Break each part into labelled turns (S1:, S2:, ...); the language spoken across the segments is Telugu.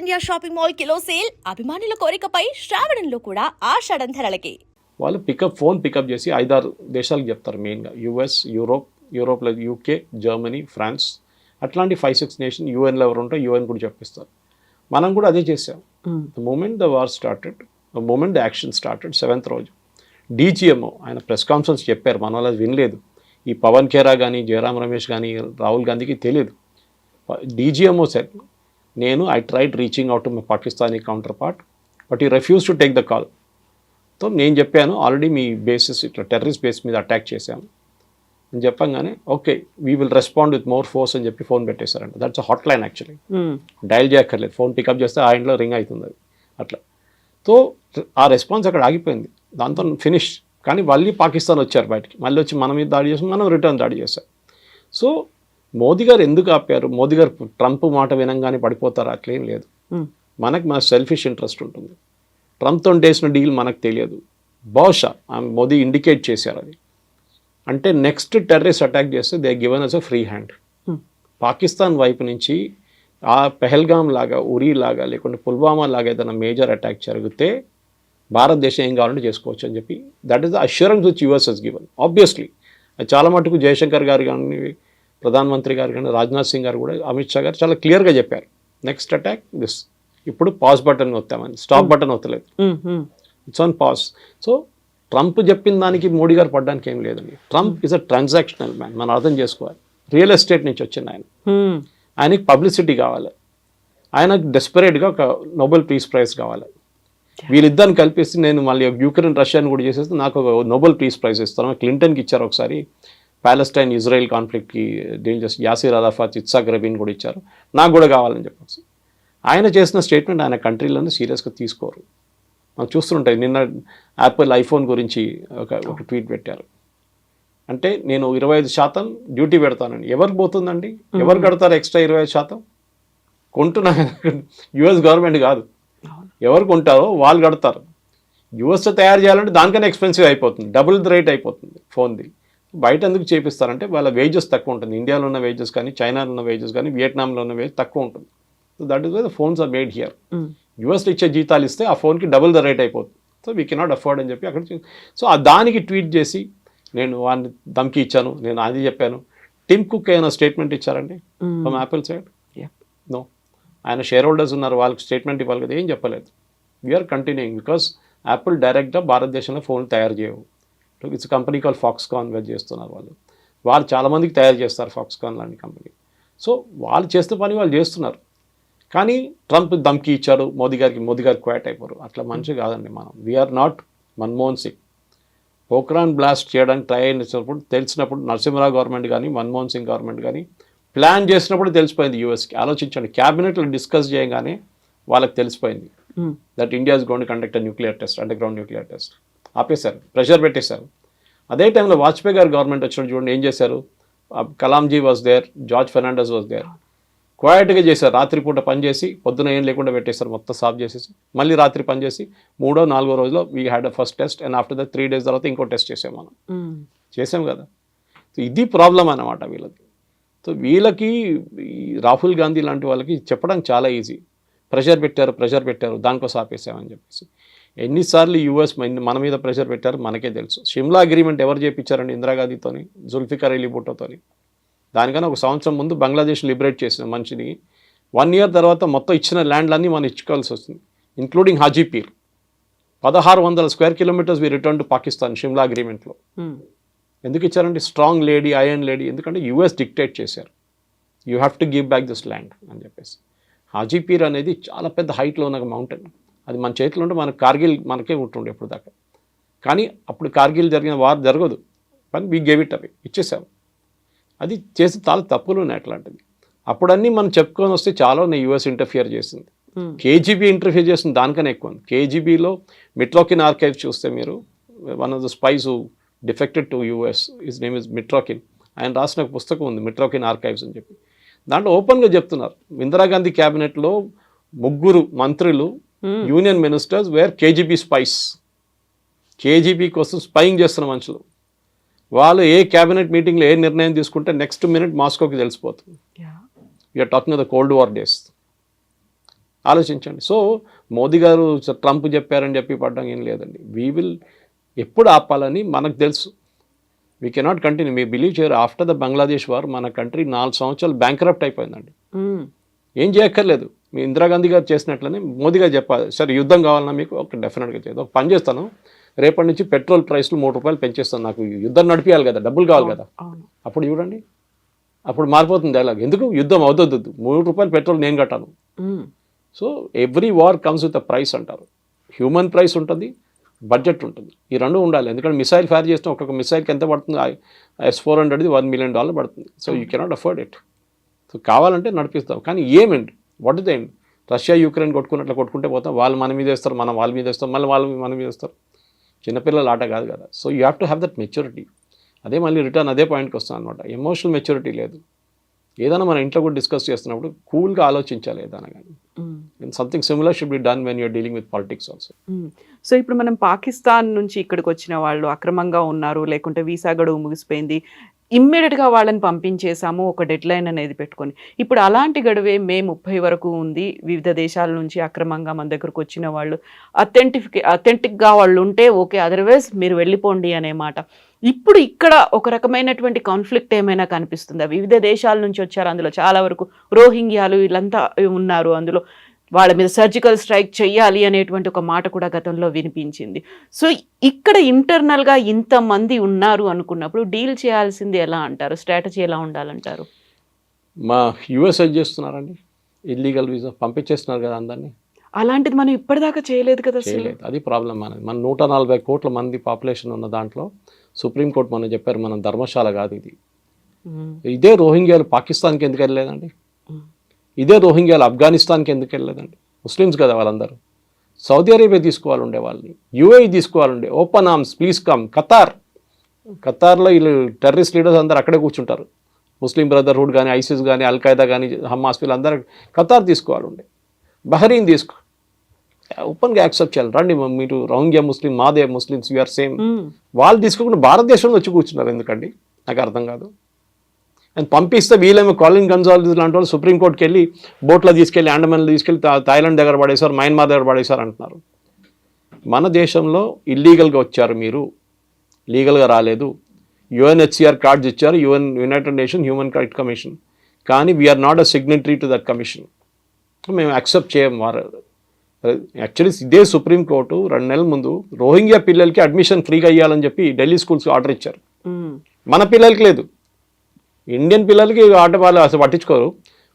S1: India shopping mall kilo sale అభిమానుల కోరికపై శ్రావణంలో కూడా ఆషాఢం ధరలకి.
S2: వాళ్ళు ఫోన్ పికప్ చేసి 5-6 దేశాలకు చెప్తారు. మెయిన్గా యూఎస్, యూరోప్లో యూకే, జర్మనీ, ఫ్రాన్స్, అట్లాంటి 5-6 నేషన్. యూఎన్లో ఎవరు ఉంటే యూఎన్ కూడా చెప్పిస్తారు. మనం కూడా అదే చేసాం. The moment the war started, the moment the action started, 7th రోజు డీజీఎంఓ ఆయన ప్రెస్ కాన్ఫరెన్స్ చెప్పారు. మన వాళ్ళు వినలేదు. ఈ పవన్ ఖేరా కానీ, జయరామ్ రమేష్ కానీ, రాహుల్ గాంధీకి తెలియదు. DGMO sir, I tried reaching out to my Pakistani counterpart but he refuse to take the call. So నేను చెప్పాను, ఆల్రెడీ మీ బేసెస్ ఇట్లా టెర్రరిస్ట్ బేస్ మీద అటాక్ చేశాము అని చెప్పంగానే okay we will respond with more force అని చెప్పి ఫోన్ పెట్టేశారంట. That's a hot line actually. Dial చేయక్కర్లేదు, ఫోన్ పికప్ చేస్తే ఆ ఇంట్లో రింగ్ అవుతుంది అది అట్లా. సో ఆ రెస్పాన్స్ అక్కడ ఆగిపోయింది, దాంతో ఫినిష్. కానీ మళ్ళీ పాకిస్తాన్ వచ్చారు బయటికి, మళ్ళీ వచ్చి మన మీద దాడి చేసి మనం రిటర్న్ దాడి చేశాం. సో మోదీ గారు ఎందుకు ఆపారు? మోదీ గారు ట్రంప్ మాట వినంగానే పడిపోతారు అట్లేం లేదు. మన సెల్ఫిష్ ఇంట్రెస్ట్ ఉంటుంది. ట్రంప్తో చేసిన డీల్ మనకు తెలియదు. బహుశా మోదీ ఇండికేట్ చేశారు అది. అంటే నెక్స్ట్ టెర్రరిస్ట్ అటాక్ చేస్తే they given us a free hand. Pakistan వైపు నుంచి ఆ పెహల్గాం లాగా, ఉరీ లాగా, లేకుంటే పుల్వామా లాగా ఏదైనా మేజర్ అటాక్ జరిగితే భారతదేశం ఏం కావాలంటే చేసుకోవచ్చు అని చెప్పి that is the assurance which US has given. Obviously చాలా మటుకు జయశంకర్ గారు కానీ, ప్రధానమంత్రి గారు కానీ, రాజ్నాథ్ సింగ్ గారు కూడా, అమిత్ షా గారు చాలా క్లియర్గా చెప్పారు నెక్స్ట్ అటాక్ దిస్. ఇప్పుడు పాజ్ బటన్ వస్తామని, స్టాప్ బటన్ వస్తలేదు, it's on pause. So Trump చెప్పిన దానికి మోడీ గారు పడడానికి ఏం లేదండి. Trump is a transactional man, మనం అర్థం చేసుకోవాలి. రియల్ ఎస్టేట్ నుంచి వచ్చింది ఆయన. ఆయనకి పబ్లిసిటీ కావాలి, ఆయనకు డెస్పరేట్గా ఒక నోబెల్ పీస్ ప్రైజ్ కావాలి. వీళ్ళిద్దరిని కల్పిస్తే నేను మళ్ళీ యుక్రెయిన్ రష్యాని కూడా చేసేస్తే నాకు ఒక నోబెల్ పీస్ ప్రైజ్ ఇస్తాను. క్లింటన్కి ఇచ్చారు ఒకసారి, ప్యాలెస్టైన్ ఇజ్రాయెల్ కాన్ఫ్లిక్ట్కి డీల్ చేసి యాసిర్ అరాఫాత్, ఇత్సాక్ రబీన్ కూడా ఇచ్చారు. నాకు కూడా కావాలని చెప్పేసి ఆయన చేసిన స్టేట్మెంట్ ఆయన కంట్రీలోనే సీరియస్గా తీసుకోరు. మనం చూస్తుంటాయి. నిన్న యాపిల్ ఐఫోన్ గురించి ఒక ట్వీట్ పెట్టారు. అంటే నేను 25% డ్యూటీ పెడతానండి. ఎవరికి పోతుందండి? ఎవరు కడతారు ఎక్స్ట్రా 25%? కొంటున్నా యుఎస్ గవర్నమెంట్ కాదు, ఎవరు కొంటారో వాళ్ళు కడతారు. యుఎస్లో తయారు చేయాలంటే దానికన్నా ఎక్స్పెన్సివ్ అయిపోతుంది, డబుల్ ది రేట్ అయిపోతుంది ఫోన్ది. బయట ఎందుకు చేపిస్తారంటే వాళ్ళ వేజెస్ తక్కువ ఉంటుంది. ఇండియాలో ఉన్న వేజెస్ కానీ, చైనాలో ఉన్న వేజెస్ కానీ, వియట్నాంలో ఉన్న వేజెస్ తక్కువ ఉంటుంది. So that is why the phones are made here. యుఎస్లో ఇచ్చే జీతాలు ఇస్తే ఆ ఫోన్కి డబుల్ ద రేట్ అయిపోతుంది. సో వీ కెనాట్ అఫోర్డ్ అని చెప్పి అక్కడ. సో దానికి ట్వీట్ చేసి నేను వాడిని ధమ్కి ఇచ్చాను, నేను అది చెప్పాను. టిమ్ కుక్ ఏమైనా స్టేట్మెంట్ ఇచ్చారండి ఫ్రమ్ యాపిల్ సైడ్? నో. ఆయన షేర్ హోల్డర్స్ ఉన్నారు, వాళ్ళకి స్టేట్మెంట్ ఇవ్వాలి కదా, ఏం చెప్పలేదు. వీఆర్ కంటిన్యూయింగ్ బికాస్ యాపిల్ డైరెక్ట్గా భారతదేశంలో ఫోన్లు తయారు చేయవు. ఇట్స్ కంపెనీ కాల్ ఫాక్స్కాన్ చేస్తున్నారు వాళ్ళు చాలామందికి తయారు చేస్తారు ఫాక్స్కాన్ లాంటి కంపెనీ. సో వాళ్ళు చేస్తున్న పని వాళ్ళు చేస్తున్నారు. కానీ ట్రంప్ ధమ్కి ఇచ్చాడు మోదీ గారు క్వాట్ అయిపోరు. అట్లా మంచి కాదండి మనం. We are not Manmohan Singh. Pokhran blast చేయడానికి ట్రై అయినప్పుడు తెలిసినప్పుడు నరసింహరావు గవర్నమెంట్ కానీ, మన్మోహన్ సింగ్ గవర్నమెంట్ కానీ ప్లాన్ చేసినప్పుడు తెలిసిపోయింది యూఎస్కి. ఆలోచించండి, క్యాబినెట్లో డిస్కస్ చేయగానే వాళ్ళకి తెలిసిపోయింది that India is going to conduct a nuclear test, under ground nuclear test. ఆపేశారు, ప్రెషర్ పెట్టేశారు. అదే టైంలో వాజ్పేయి గారు గవర్నమెంట్ వచ్చినప్పుడు చూడండి ఏం చేశారు. కలాంజీ was there, George Fernandes was there. క్వైట్గా చేశారు, రాత్రిపూట పని చేసి పొద్దున ఏం లేకుండా పెట్టేశారు, మొత్తం సాఫ్ చేసేసి మళ్ళీ రాత్రి పని చేసి 3వ 4వ రోజులో we had a first test and after that 3 days తర్వాత ఇంకో టెస్ట్ చేసాం మనం. చేసాం కదా. సో ఇది ప్రాబ్లం అన్నమాట వీళ్ళకి. సో వీళ్ళకి రాహుల్ గాంధీ లాంటి వాళ్ళకి చెప్పడానికి చాలా ఈజీ. ప్రెషర్ పెట్టారు దానికోసం ఆపేసామని చెప్పేసి. ఎన్నిసార్లు యూఎస్ మన మీద ప్రెషర్ పెట్టారు మనకే తెలుసు. షిమ్లా అగ్రిమెంట్ ఎవరు చేయించారండి? ఇందిరాగాంధీతోని, జుల్ఫికర్ అలీ భుట్టోతోని. దానికన్నా 1 సంవత్సరం ముందు బంగ్లాదేశ్ లిబరేట్ చేసిన మనిషిని 1 year తర్వాత మొత్తం ఇచ్చిన ల్యాండ్లన్నీ మనం ఇచ్చుకోవాల్సి వస్తుంది, including Hajipir. 1600 square kilometers we return to Pakistan Shimla అగ్రిమెంట్లో. ఎందుకు ఇచ్చారంటే స్ట్రాంగ్ లేడీ, ఐరన్ లేడీ, ఎందుకంటే యూఎస్ డిక్టేట్ చేశారు you have to give back this land అని చెప్పేసి. హాజీపీర్ అనేది చాలా పెద్ద హైట్లో ఉన్న మౌంటైన్. అది మన చేతిలో ఉంటే మనకు కార్గిల్ మనకే ఉంటుండే ఇప్పుడు దాకా. కానీ అప్పుడు కార్గిల్ జరిగిన వార్ జరగదు, కానీ వీ గేవ్ ఇట్ అవి ఇచ్చేసాము. అది చేసి చాలా తప్పులు ఉన్నాయి అట్లాంటిది. అప్పుడు అన్నీ మనం చెప్పుకొని వస్తే చాలా ఉన్నాయి. యూఎస్ ఇంటర్ఫియర్ చేసింది, కేజీబీ ఇంటర్ఫియర్ చేసింది దానికన్నా ఎక్కువ. కేజీబీలో మిట్రోకిన్ ఆర్కైవ్ చూస్తే మీరు, one of the spice who defected to US, his name is మిట్రోకిన్. ఆయన రాసిన ఒక పుస్తకం ఉంది మిట్రోకిన్ ఆర్కైవ్స్ అని చెప్పి. దాంట్లో ఓపెన్గా చెప్తున్నారు ఇందిరాగాంధీ క్యాబినెట్లో 3 మంత్రులు union ministers wear KGB spice. KGB కోసం స్పైయింగ్ చేస్తున్న మనుషులు. వాళ్ళు ఏ క్యాబినెట్ మీటింగ్లో ఏ నిర్ణయం తీసుకుంటే నెక్స్ట్ మినిట్ మాస్కోకి తెలిసిపోతుంది. We are talking of the cold war days. ఆలోచించండి. సో మోదీ గారు ట్రంప్ చెప్పారని చెప్పి పడ్డం ఏం లేదండి. వీ విల్ ఎప్పుడు ఆపాలని మనకు తెలుసు. We cannot continue. మీరు బిలీవ్ చేయరు, ఆఫ్టర్ ద బంగ్లాదేశ్ వార్ మన కంట్రీ 4 సంవత్సరాలు బ్యాంక్రప్ట్ అయిపోయిందండి. ఏం చేయక్కర్లేదు. మీ ఇందిరాగాంధీ గారు చేసినట్లనే మోదీ గారు చెప్పాలి, సరే యుద్ధం కావాలన్నా మీకు ఒక డెఫినెట్గా చేయదు, ఒక పని చేస్తాను, రేపటి నుంచి పెట్రోల్ ప్రైస్లు 3 రూపాయలు పెంచేస్తాను, నాకు యుద్ధం నడిపించాలి కదా, డబ్బులు కావాలి కదా. అప్పుడు చూడండి, అప్పుడు మారిపోతుంది డైలాగ్. ఎందుకు యుద్ధం అవుతుంది, 3 రూపాయలు పెట్రోల్ నేను కట్టాను. So every war comes with a price అంటారు. హ్యూమన్ ప్రైస్ ఉంటుంది, బడ్జెట్ ఉంటుంది, ఈ రెండు ఉండాలి. ఎందుకంటే మిసైల్ ఫైర్ చేస్తే ఒక్కొక్క మిసైల్కి ఎంత పడుతుంది, S-400ది $1 million పడుతుంది. So you cannot afford it. So కావాలంటే నడిపిస్తాం, కానీ ఏమండి, what is the end? Russia Ukraine కొట్టుకున్నట్లు కొట్టుకుంటే పోతాం, వాళ్ళు మన మీద వేస్తారు, మనం వాళ్ళ మీద వేస్తాం, మళ్ళీ వాళ్ళు మన మీద వేస్తారు. చిన్నపిల్లల ఆట కాదు కదా. So you have to have that maturity. అదే మళ్ళీ రిటర్న్ అదే పాయింట్కి వస్తాం అనమాట. ఎమోషనల్ మెచ్యూరిటీ లేదు. ఏదైనా మన ఇంట్లో కూడా డిస్కస్ చేస్తున్నప్పుడు కూల్గా ఆలోచించాలి ఏదైనా కానీ. Something similar should be done when you're dealing with politics also.
S3: So ఇప్పుడు మనం పాకిస్తాన్ నుంచి ఇక్కడికి వచ్చిన వాళ్ళు అక్రమంగా ఉన్నారు, లేకుంటే వీసా గడువు ముగిసిపోయింది, ఇమ్మీడియట్గా వాళ్ళని పంపించేసాము ఒక డెడ్ లైన్ అనేది పెట్టుకొని. ఇప్పుడు అలాంటి గడువే మే 30 వరకు ఉంది. వివిధ దేశాల నుంచి అక్రమంగా మన దగ్గరకు వచ్చిన వాళ్ళు అథెంటిక్గా వాళ్ళు ఉంటే ఓకే, అదర్వైజ్ మీరు వెళ్ళిపోండి అనే మాట. ఇప్పుడు ఇక్కడ ఒక రకమైనటువంటి కాన్ఫ్లిక్ట్ ఏమైనా కనిపిస్తుందా? వివిధ దేశాల నుంచి వచ్చారు, అందులో చాలా వరకు రోహింగ్యాలు వీళ్ళంతా ఉన్నారు, అందులో వాళ్ళ మీద సర్జికల్ స్ట్రైక్ చేయాలి అనేటువంటి ఒక మాట కూడా గతంలో వినిపించింది. సో ఇక్కడ ఇంటర్నల్గా ఇంతమంది ఉన్నారు అనుకున్నప్పుడు డీల్ చేయాల్సింది ఎలా అంటారు? స్ట్రాటజీ ఎలా ఉండాలంటారు?
S2: మా యూఎస్ చేస్తున్నారండి, ఇల్లీగల్ వీసా పంపించేస్తున్నారు కదా అందరినీ.
S3: అలాంటిది మనం ఇప్పటిదాకా చేయలేదు కదా.
S2: చేయలేదు, అది ప్రాబ్లం. మన 140 కోట్ల మంది పాపులేషన్ ఉన్న దాంట్లో సుప్రీంకోర్టు మనం చెప్పారు, మనం ధర్మశాల కాదు ఇది. ఇదే రోహింగ్యాలు పాకిస్తాన్కి ఎందుకు వెళ్ళలేదండి? ఇదే రోహింగ్యాలు ఆఫ్ఘనిస్తాన్కి ఎందుకు వెళ్ళలేదండి? ముస్లిమ్స్ కదా వాళ్ళందరూ. సౌదీ అరేబియా తీసుకోవాలి ఉండే వాళ్ళని, యూఏఈ తీసుకోవాలి ఉండే, ఓపెన్ ఆర్మ్స్ ప్లీజ్ కమ్. ఖతార్లో వీళ్ళు టెర్రరిస్ట్ లీడర్స్ అందరూ అక్కడే కూర్చుంటారు. ముస్లిం బ్రదర్హుడ్ కానీ, ఐసిస్ కానీ, అల్ఖైదా కానీ, హమాస్, వీళ్ళందరూ ఖతార్ తీసుకోవాలి ఉండే, బహరీన్ తీసుకో, ఓపెన్గా యాక్సెప్ట్ చేయాలి. రండి మీరు రోహింగ్యా ముస్లిం, మాదే ముస్లిమ్స్, యూఆర్ సేమ్. వాళ్ళు తీసుకోకుండా భారతదేశంలో వచ్చి కూర్చున్నారు ఎందుకండి? నాకు అర్థం కాదు. అండ్ పంపిస్తే వీళ్ళేమో కాలిన్ గన్జాల్స్ లాంటి వాళ్ళు సుప్రీంకోర్టుకి వెళ్ళి బోట్లో తీసుకెళ్ళి, అండమాన్లో తీసుకెళ్ళి థాయిలాండ్ దగ్గర పడేశారు, మయన్మార్ దగ్గర పడేశారు అంటున్నారు. మన దేశంలో ఇల్లీగల్గా వచ్చారు మీరు, లీగల్గా రాలేదు. UNHCR కార్డ్స్ ఇచ్చారు, united nation human right commission, కానీ we are not a signatory to that commission. మేము యాక్సెప్ట్ చేయం. యాక్చువల్లీ ఇదే సుప్రీంకోర్టు 2 నెలల ముందు రోహింగ్యా పిల్లలకి అడ్మిషన్ ఫ్రీగా ఇవ్వాలని చెప్పి ఢిల్లీ స్కూల్స్కి ఆర్డర్ ఇచ్చారు. మన పిల్లలకి లేదు, ఇండియన్ పిల్లలకి ఆట వాళ్ళు అసలు పట్టించుకోరు.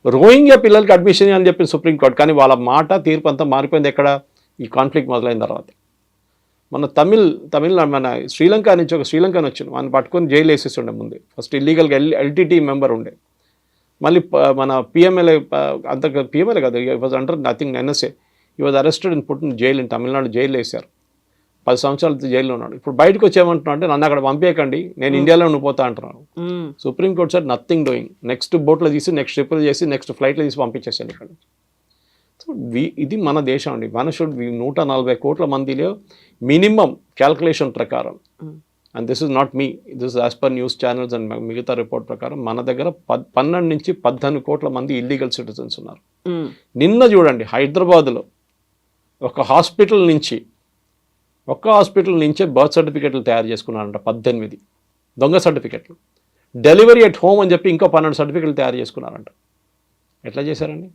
S2: రోహింగ్యా పిల్లలకి అడ్మిషన్ ఇవ్వాలని చెప్పి సుప్రీంకోర్టు, కానీ వాళ్ళ మాట తీర్పు అంతా మారిపోయింది ఎక్కడ? ఈ కాన్ఫ్లిక్ట్ మొదలైన తర్వాత. మన మన శ్రీలంక నుంచి ఒక శ్రీలంకని వచ్చింది, మనం పట్టుకొని జైలు వేసేసి ఉండే ముందే. ఫస్ట్ ఇల్లీగల్గా LTT మెంబర్ ఉండే, మళ్ళీ మన PMLA అంత PMLA కాదు, వాజ్ అండర్ నథింగ్ NSA. ఈ was arrested and put in jail in Tamil Nadu. Jail వేశారు, 10 సంవత్సరాలు జైల్లో ఉన్నాడు. ఇప్పుడు బయటకు వచ్చేయమంటున్నాడు అంటే నన్ను అక్కడ పంపేయకండి, నేను ఇండియాలో ఉండిపోతా అంటున్నాను. Supreme court sir nothing doing, next బోట్లో తీసి, నెక్స్ట్ ట్రిప్పులు చేసి, నెక్స్ట్ ఫ్లైట్లో తీసి పంపించేసాను ఇక్కడ. సో ఇది మన దేశం అండి. మన 140 కోట్ల మందిలో మినిమం క్యాల్కులేషన్ ప్రకారం, and this is not me, this is as per news channels and మిగతా రిపోర్ట్ ప్రకారం మన దగ్గర 12 నుంచి 18 కోట్ల మంది ఇల్లీగల్ సిటిజన్స్ ఉన్నారు. నిన్న చూడండి హైదరాబాద్లో ఒక హాస్పిటల్ నుంచే బర్త్ సర్టిఫికెట్లు తయారు చేసుకున్నారంట, 18 దొంగ సర్టిఫికెట్లు. డెలివరీ ఎట్ హోమ్ అని చెప్పి ఇంకో 12 సర్టిఫికెట్లు తయారు చేసుకున్నారంట. ఎట్లా చేశారండి?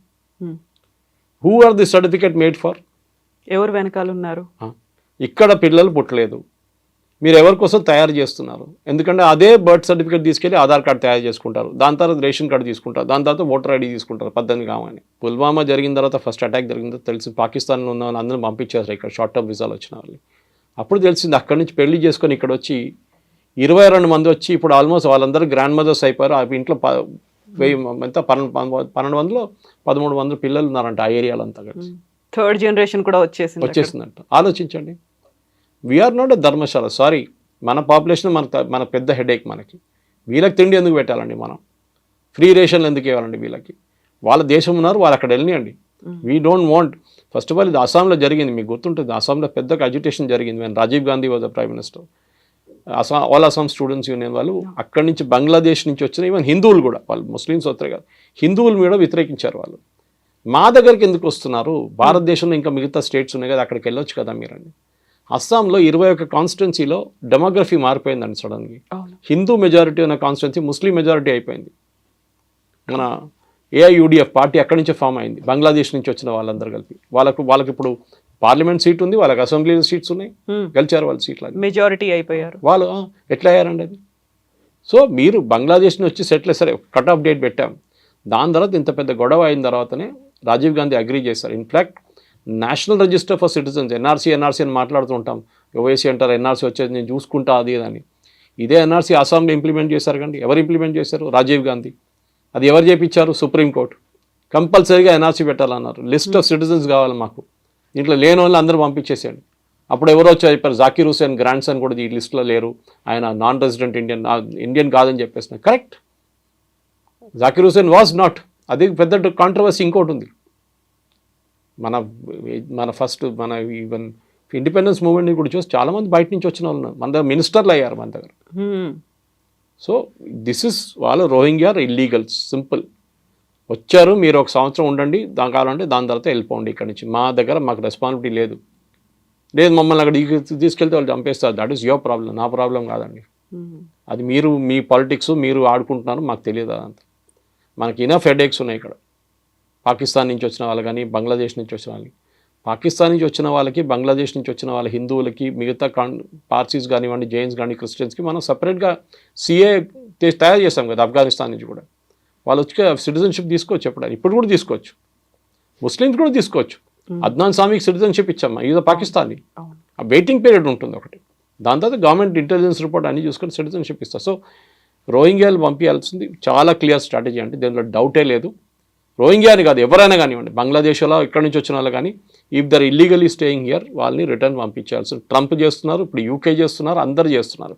S2: Who are the certificate made for?
S3: ఎవరు వెనకాల ఉన్నారు?
S2: ఇక్కడ పిల్లలు పుట్టలేదు, మీరు ఎవరి కోసం తయారు చేస్తున్నారు? ఎందుకంటే అదే బర్త్ సర్టిఫికేట్ తీసుకెళ్ళి ఆధార్ కార్డు తయారు చేసుకుంటారు, దాని తర్వాత రేషన్ కార్డు తీసుకుంటారు, దాని తర్వాత ఓటర్ ID తీసుకుంటారు 18 కావని. పుల్వామా జరిగిన తర్వాత, ఫస్ట్ అటాక్ జరిగిన తర్వాత తెలిసి పాకిస్తాన్లో ఉన్న వాళ్ళు అందరూ పంపించేస్తారు ఇక్కడ షార్ట్ టర్మ్ వీసాలు వచ్చిన వాళ్ళు. అప్పుడు తెలిసింది అక్కడి నుంచి పెళ్లి చేసుకొని ఇక్కడ వచ్చి 22 మంది వచ్చి ఇప్పుడు ఆల్మోస్ట్ వాళ్ళందరూ గ్రాండ్ మదర్స్ అయిపోయారు. ఆ ఇంట్లో 1200 పిల్లలు ఉన్నారంట ఆ ఏరియాలో అంతా కలిసి.
S3: థర్డ్ జనరేషన్ కూడా వచ్చేసిందంట.
S2: ఆలోచించండి. We are not a dharamshala. Sorry, మన పాపులేషన్ మన పెద్ద హెడేక్ మనకి. వీళ్ళకి తిండి ఎందుకు పెట్టాలండి? మనం ఫ్రీ రేషన్లు ఎందుకు ఇవ్వాలండి వీళ్ళకి? వాళ్ళ దేశం ఉన్నారు, వాళ్ళు అక్కడ వెళ్ళినాయండి. We don't want. First of all ఇది అస్సాంలో జరిగింది, మీకు గుర్తుంటుంది. అస్సాంలో పెద్దగా అజిటేషన్ జరిగింది when Rajiv Gandhi was the prime minister. All Assam students union వాళ్ళు అక్కడి నుంచి బంగ్లాదేశ్ నుంచి వచ్చిన ఈవెన్ హిందువులు కూడా, వాళ్ళు ముస్లిమ్స్ వస్తారు కదా, హిందువుల మీద వ్యతిరేకించారు వాళ్ళు. మా దగ్గరికి ఎందుకు వస్తున్నారు? భారతదేశంలో ఇంకా మిగతా స్టేట్స్ ఉన్నాయి కదా, అక్కడికి వెళ్ళొచ్చు కదా మీరండి. అస్సాంలో 21 కాన్స్టిట్యున్సీలో డెమోగ్రఫీ మారిపోయిందండి సడన్గా. హిందూ మెజారిటీ ఉన్న కాన్స్టిట్యున్సీ ముస్లిం మెజారిటీ అయిపోయింది. మన ఏఐయుడిఎఫ్ పార్టీ అక్కడి నుంచే ఫామ్ అయింది, బంగ్లాదేశ్ నుంచి వచ్చిన వాళ్ళందరూ కలిపి. వాళ్ళకి ఇప్పుడు పార్లమెంట్ సీట్ ఉంది, వాళ్ళకి అసెంబ్లీ సీట్స్ ఉన్నాయి, గెలిచారు వాళ్ళు సీట్లు,
S3: మెజారిటీ అయిపోయారు
S2: వాళ్ళు. ఎట్లా అయ్యారండి అది? సో మీరు బంగ్లాదేశ్ నుంచి సెటిల్ సరే కట్ ఆఫ్ డేట్ పెట్టాం, దాని తర్వాత ఇంత పెద్ద గొడవ అయిన తర్వాతనే రాజీవ్ గాంధీ అగ్రీ చేశారు. In fact national register for citizens NRC అని మాట్లాడుతూ ఉంటాం, ఓవైసీ అంటారు, ఎన్ఆర్సీ వచ్చేది నేను చూసుకుంటా అది అని. ఇదే ఎన్ఆర్సీ అస్సాంలో ఇంప్లిమెంట్ చేశారు కండి. ఎవరు ఇంప్లిమెంట్ చేశారు? రాజీవ్ గాంధీ. అది ఎవరు చేయించారు? సుప్రీంకోర్టు. కంపల్సరీగా ఎన్ఆర్సీ పెట్టాలన్నారు. లిస్ట్ ఆఫ్ సిటిజన్స్ కావాలి మాకు, దీంట్లో లేని వాళ్ళు అందరూ పంపించేసేయండి. అప్పుడు ఎవరో వచ్చి చెప్పారు, జాకీర్ హుసేన్ గ్రాండ్ సన్ కూడా ఈ లిస్టులో లేరు, ఆయన నాన్ రెసిడెంట్ ఇండియన్ కాదని చెప్పేసిన. Correct, Zakir Hussain was not. అది పెద్ద కాంట్రవర్సీ ఇంకోటి ఉంది. మన ఫస్ట్ ఈవెన్ ఇండిపెండెన్స్ మూవ్మెంట్ కూడా చూసి చాలామంది బయట నుంచి వచ్చిన వాళ్ళు మన దగ్గర మినిస్టర్లు అయ్యారు మన దగ్గర. సో దిస్ ఇస్ వాళ్ళు రోహింగ్యా ఇల్లీగల్స్, సింపుల్. వచ్చారు, మీరు ఒక సంవత్సరం ఉండండి, దాని కావాలంటే దాని తర్వాత వెళ్ళిపోండి ఇక్కడి నుంచి, మా దగ్గర మాకు రెస్పాన్సిబిలిటీ లేదు, మమ్మల్ని అక్కడ తీసుకెళ్తే వాళ్ళు చంపేస్తారు. దట్ ఈస్ యువర్ ప్రాబ్లం, నా ప్రాబ్లం కాదండి. అది మీరు మీ పాలిటిక్స్ మీరు ఆడుకుంటున్నారు, మాకు తెలియదు అదంతా. మనకి ఇనఫ్ హెడేక్స్ ఉన్నాయి ఇక్కడ. పాకిస్తాన్ నుంచి వచ్చిన వాళ్ళు కానీ, బంగ్లాదేశ్ నుంచి వచ్చిన వాళ్ళకి, పాకిస్తాన్ నుంచి వచ్చిన వాళ్ళకి, బంగ్లాదేశ్ నుంచి వచ్చిన వాళ్ళ హిందువులకి, మిగతా పార్సీస్ కానివ్వండి, జైన్స్ కానీ, క్రిస్టియన్స్కి మనం సపరేట్గా సిఏ తయారు చేస్తాం కదా. ఆఫ్ఘనిస్తాన్ నుంచి కూడా వాళ్ళు వచ్చి సిటిజన్షిప్ తీసుకోవచ్చు, ఇప్పుడు కూడా తీసుకోవచ్చు. ముస్లిమ్స్ కూడా తీసుకోవచ్చు. అద్నాన్ సామీకి సిటిజన్షిప్ ఇచ్చామా, ఇది పాకిస్తానీ. ఆ వెయిటింగ్ పీరియడ్ ఉంటుంది ఒకటి, దాని తర్వాత గవర్నమెంట్ ఇంటెలిజెన్స్ రిపోర్ట్ అన్ని చూసుకొని సిటిజన్షిప్ ఇస్తారు. సో రోహింగ్యాలు పంపించాల్సింది చాలా క్లియర్ స్ట్రాటజీ అంటే దీనిలో డౌటే లేదు. రోహింగ్యా అని కాదు, ఎవరైనా కానివ్వండి, బంగ్లాదేశ్లో ఇక్కడి నుంచి వచ్చిన వాళ్ళు కానీ, if they're illegally staying here వాళ్ళని రిటర్న్ పంపించాల్సి. ట్రంప్ చేస్తున్నారు, ఇప్పుడు యూకే చేస్తున్నారు, అందరు చేస్తున్నారు.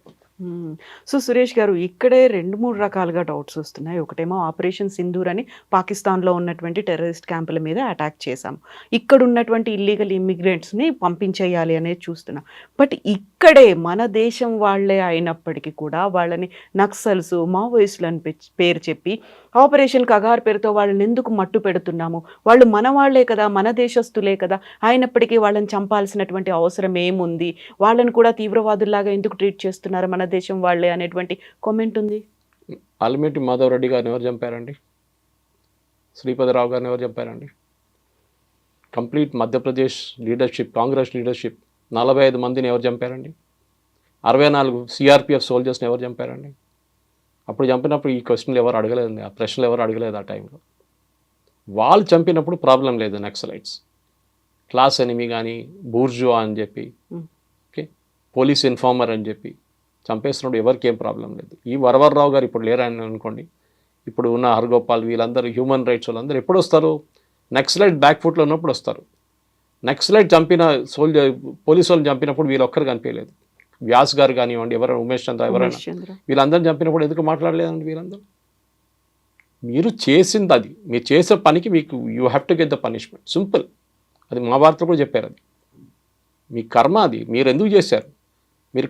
S3: సో సురేష్ గారు, ఇక్కడే 2-3 రకాలుగా డౌట్స్ వస్తున్నాయి. ఒకటేమో ఆపరేషన్ సింధూర్ అని పాకిస్తాన్లో ఉన్నటువంటి టెర్రరిస్ట్ క్యాంపుల మీద అటాక్ చేశాం, ఇక్కడ ఉన్నటువంటి ఇల్లీగల్ ఇమ్మిగ్రెంట్స్ని పంపించేయాలి అనేది చూస్తున్నాం. బట్ ఇక్కడే మన దేశం వాళ్ళే అయినప్పటికీ కూడా వాళ్ళని నక్సల్స్, మావోయిస్టులు అని పేరు చెప్పి ఆపరేషన్ కగార్ పేరుతో వాళ్ళని ఎందుకు మట్టు పెడుతున్నాము? వాళ్ళు మన వాళ్లే కదా, మన దేశస్తులే కదా, అయినప్పటికీ వాళ్ళని చంపాల్సినటువంటి అవసరం ఏముంది? వాళ్ళని కూడా తీవ్రవాదుల్లాగా ఎందుకు ట్రీట్ చేస్తున్నారు మన దేశం వాళ్ళే అనేటువంటి కామెంట్ ఉంది.
S2: ఆల్మేటి మాధవ్ రెడ్డి గారిని ఎవరు చంపారండి? శ్రీపతిరావు గారిని ఎవరు చంపారండి? Complete Madhya Pradesh leadership, Congress leadership 45 మందిని ఎవరు చంపారండి? 64 సిఆర్పిఎఫ్ సోల్జర్స్ని ఎవరు చంపారండి? అప్పుడు చంపినప్పుడు ఈ క్వశ్చన్లు ఎవరు అడగలేదండి, ఆ ప్రశ్నలు ఎవరు అడగలేదు ఆ టైంలో. వాళ్ళు చంపినప్పుడు ప్రాబ్లం లేదు. నక్సలైట్స్ క్లాస్ ఎనిమీ కానీ, బూర్జువా అని చెప్పి, ఓకే, పోలీస్ ఇన్ఫార్మర్ అని చెప్పి చంపేస్తున్నప్పుడు ఎవరికి ఏం ప్రాబ్లం లేదు. ఈ వరవర్రావు గారు ఇప్పుడు లేరని అనుకోండి, ఇప్పుడు ఉన్న హర్గోపాల్ వీళ్ళందరూ హ్యూమన్ రైట్స్ వాళ్ళందరూ ఎప్పుడు వస్తారు? నక్సలైట్ బ్యాక్ ఫుట్లో ఉన్నప్పుడు వస్తారు. నక్సలైట్ చంపిన పోలీసు వాళ్ళని చంపినప్పుడు వీళ్ళు ఒక్కరు కనిపించలేదు. వ్యాస్ గారు కానివ్వండి, ఎవరైనా ఉమేష్ చంద్ర ఎవరైనా, వీళ్ళందరూ చంపినప్పుడు ఎందుకు మాట్లాడలేదండి వీళ్ళందరూ? మీరు చేసింది అది, మీరు చేసే పనికి మీకు you have to get the punishment, simple. అది మహాభారత్లో కూడా చెప్పారు, అది మీ కర్మ, అది మీరు ఎందుకు చేశారు. మీరు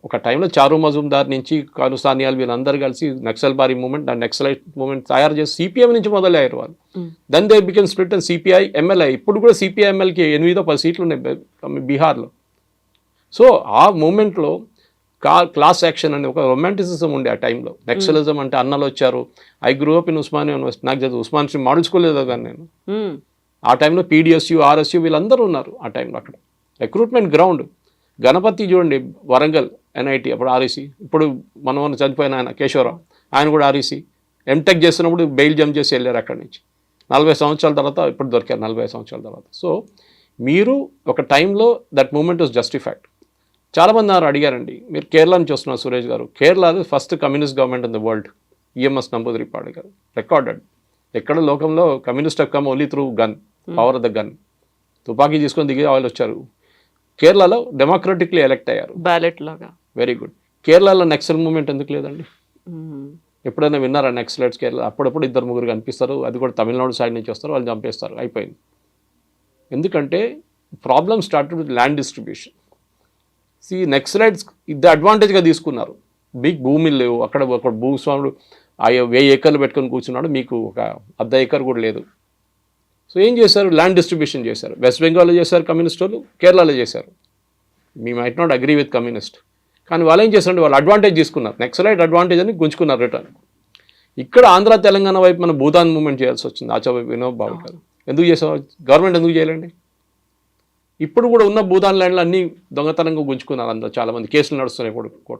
S2: ఒక టైంలో చారు మజుందార్ నుంచి కానుసానియాలు వీళ్ళందరూ కలిసి నక్సల్ బారీ మూమెంట్, నక్సలైట్ మూమెంట్ తయారు చేసి సిపిఎం నుంచి మొదలయ్యారు వాళ్ళు. Then they became split and CPI MLI. ఇప్పుడు కూడా సిపిఐ ఎంఎల్కి 8-10 సీట్లు ఉన్నాయి బీహార్లో. సో ఆ మూమెంట్లో క్లాస్ యాక్షన్ అని ఒక రొమాంటిసిజం ఉండే ఆ టైంలో. నక్సలిజం అంటే అన్నలు వచ్చారు. I grew up in Osmania university, నాకు చదువు ఉస్మాన్ మోడల్ స్కూల్ చదివాను నేను. ఆ టైంలో పీడిఎస్యు, ఆర్ఎస్యు వీళ్ళందరూ ఉన్నారు ఆ టైంలో అక్కడ. Recruitment ground. గణపతి చూడండి, వరంగల్ ఎన్ఐటి, అప్పుడు ఆర్ఈసి. ఇప్పుడు మనం చనిపోయిన ఆయన కేశవరావు, ఆయన కూడా ఆర్ఈసి. ఎంటెక్ చేస్తున్నప్పుడు బెయిల్ జంప్ చేసి వెళ్ళారు అక్కడి నుంచి. 40 సంవత్సరాల తర్వాత ఇప్పుడు దొరికారు, 40 సంవత్సరాల తర్వాత. సో మీరు ఒక టైంలో దట్ మూమెంట్ వాజ్ జస్టిఫైడ్. చాలామంది నారు అడిగారండి, మీరు కేరళ నుంచి వస్తున్నారు సురేష్ గారు, Kerala first communist government in the world. EMS Namboodiripad గారు రికార్డెడ్. ఎక్కడ లోకంలో communist come only through gun, power of the gun. తుపాకీ తీసుకొని దిగి వాళ్ళు వచ్చారు. కేరళలో డెమోక్రటిక్లీ ఎలెక్ట్ అయ్యారు, బ్యాలెట్ లాగా. Very good. కేరళలో నక్సల్ మూవ్మెంట్ ఎందుకు లేదండి? ఎప్పుడైనా విన్నారా నక్సలైట్స్ కేరళ? అప్పుడప్పుడు 2-3 కనిపిస్తారు, అది కూడా తమిళనాడు సైడ్ నుంచి వస్తారు, వాళ్ళు చంపేస్తారు, అయిపోయింది. ఎందుకంటే problem started with land distribution. Naxalites ఇది అడ్వాంటేజ్గా తీసుకున్నారు. బిగ్ భూమిలు లేవు అక్కడ. ఒక భూస్వాముడు 1000 ఏకర్లు పెట్టుకొని కూర్చున్నాడు, మీకు ఒక 1/2 ఎకర్ కూడా లేదు. సో ఏం చేశారు, ల్యాండ్ డిస్ట్రిబ్యూషన్ చేశారు. వెస్ట్ బెంగాల్లో చేశారు కమ్యూనిస్ట్ వాళ్ళు, కేరళలో చేశారు. We might not agree with communist, కానీ వాళ్ళు ఏం చేశారంటే వాళ్ళు అడ్వాంటేజ్ తీసుకున్నారు, నెక్సలైట్ అడ్వాంటేజ్ అని గుంజుకున్నారు రిటర్న్. ఇక్కడ ఆంధ్ర తెలంగాణ వైపు మన భూతాన్ మూవ్మెంట్ చేయాల్సి వచ్చింది. ఆచార్య వినోద్ భావే గారు ఎందుకు చేసావు, గవర్నమెంట్ ఎందుకు చేయాలండి? ఇప్పుడు కూడా ఉన్న భూతాన్ ల్యాండ్లు అన్నీ దొంగతనంగా గుంజుకున్నారు అందరూ, చాలామంది కేసులు నడుస్తున్నాయి కూడా కోర్టు.